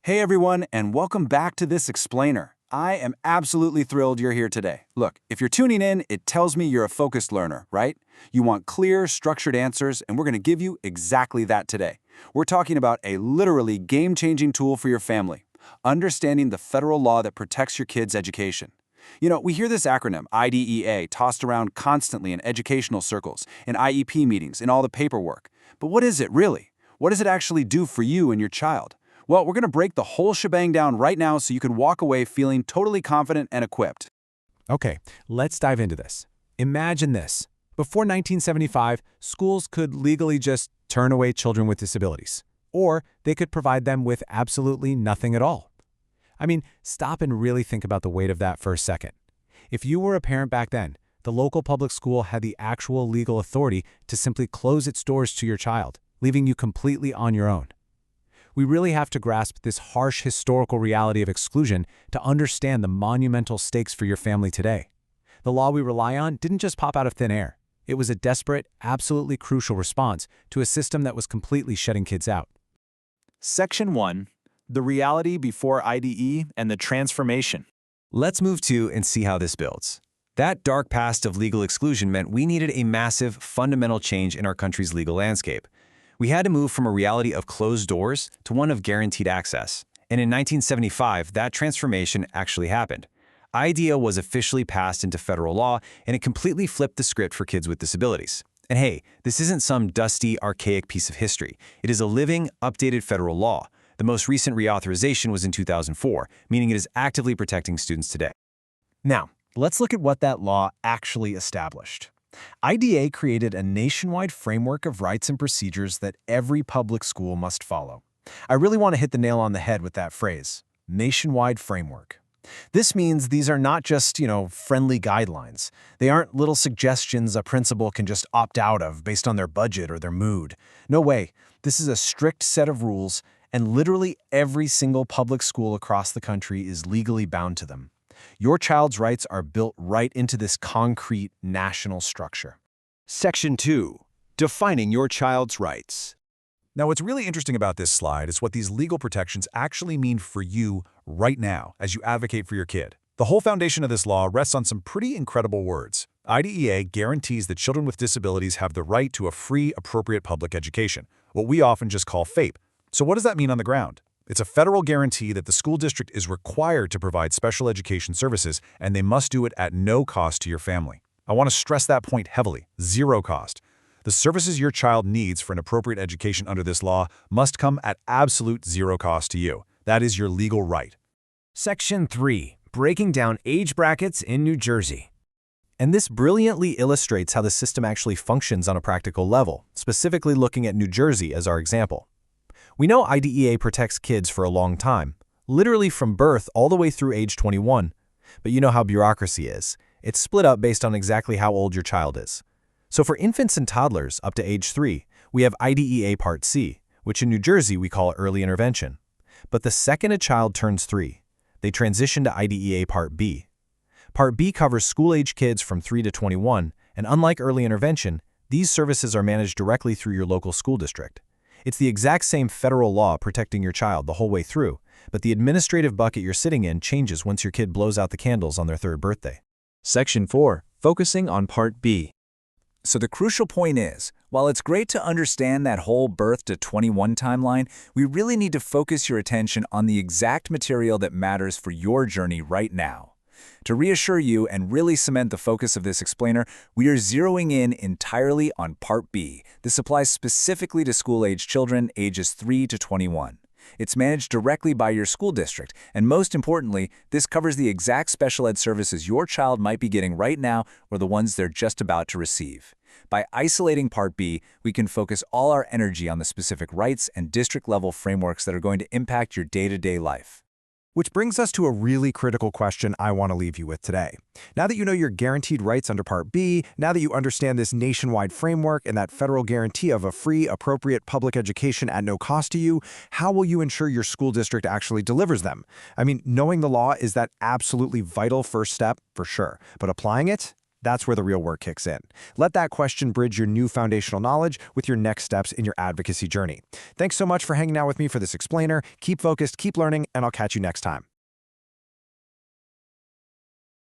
Hey everyone, and welcome back to this explainer. I am absolutely thrilled you're here today. Look, if you're tuning in, it tells me you're a focused learner, right? You want clear, structured answers, and we're going to give you exactly that today. We're talking about a literally game-changing tool for your family, understanding the federal law that protects your kids' education. You know, we hear this acronym, IDEA, tossed around constantly in educational circles, in IEP meetings, in all the paperwork. But what is it really? What does it actually do for you and your child? Well, we're going to break the whole shebang down right now so you can walk away feeling totally confident and equipped. Okay, let's dive into this. Imagine this. Before 1975, schools could legally just turn away children with disabilities, or they could provide them with absolutely nothing at all. I mean, stop and really think about the weight of that for a second. If you were a parent back then, the local public school had the actual legal authority to simply close its doors to your child, leaving you completely on your own. We really have to grasp this harsh historical reality of exclusion to understand the monumental stakes for your family today. The law we rely on didn't just pop out of thin air. It was a desperate, absolutely crucial response to a system that was completely shutting kids out. Section 1. The reality before IDE and the transformation. Let's move to and see how this builds. That dark past of legal exclusion meant we needed a massive, fundamental change in our country's legal landscape. We had to move from a reality of closed doors to one of guaranteed access. And in 1975, that transformation actually happened. IDEA was officially passed into federal law, and it completely flipped the script for kids with disabilities. And hey, this isn't some dusty, archaic piece of history. It is a living, updated federal law. The most recent reauthorization was in 2004, meaning it is actively protecting students today. Now, let's look at what that law actually established. IDEA created a nationwide framework of rights and procedures that every public school must follow. I really want to hit the nail on the head with that phrase, nationwide framework. This means these are not just, friendly guidelines. They aren't little suggestions a principal can just opt out of based on their budget or their mood. No way. This is a strict set of rules, and literally every single public school across the country is legally bound to them. Your child's rights are built right into this concrete national structure. Section 2. Defining your child's rights. Now, what's really interesting about this slide is what these legal protections actually mean for you right now as you advocate for your kid. The whole foundation of this law rests on some pretty incredible words. IDEA guarantees that children with disabilities have the right to a free, appropriate public education, what we often just call FAPE. So what does that mean on the ground? It's a federal guarantee that the school district is required to provide special education services, and they must do it at no cost to your family. I want to stress that point heavily, zero cost. The services your child needs for an appropriate education under this law must come at absolute zero cost to you. That is your legal right. Section 3. Breaking down age brackets in New Jersey. And this brilliantly illustrates how the system actually functions on a practical level, specifically looking at New Jersey as our example. We know IDEA protects kids for a long time, literally from birth all the way through age 21. But you know how bureaucracy is. It's split up based on exactly how old your child is. So for infants and toddlers up to age 3, we have IDEA Part C, which in New Jersey we call early intervention. But the second a child turns 3, they transition to IDEA Part B. Part B covers school-age kids from 3 to 21, and unlike early intervention, these services are managed directly through your local school district. It's the exact same federal law protecting your child the whole way through, but the administrative bucket you're sitting in changes once your kid blows out the candles on their 3rd birthday. Section 4. Focusing on Part B. So the crucial point is, while it's great to understand that whole birth to 21 timeline, we really need to focus your attention on the exact material that matters for your journey right now. To reassure you and really cement the focus of this explainer, we are zeroing in entirely on Part B. This applies specifically to school-age children ages 3 to 21. It's managed directly by your school district, and most importantly, this covers the exact special ed services your child might be getting right now or the ones they're just about to receive. By isolating Part B, we can focus all our energy on the specific rights and district-level frameworks that are going to impact your day-to-day life. Which brings us to a really critical question I want to leave you with today. Now that you know your guaranteed rights under Part B, now that you understand this nationwide framework and that federal guarantee of a free, appropriate public education at no cost to you, how will you ensure your school district actually delivers them? I mean, knowing the law is that absolutely vital first step, for sure, but applying it? That's where the real work kicks in. Let that question bridge your new foundational knowledge with your next steps in your advocacy journey. Thanks so much for hanging out with me for this explainer. Keep focused, keep learning, and I'll catch you next time.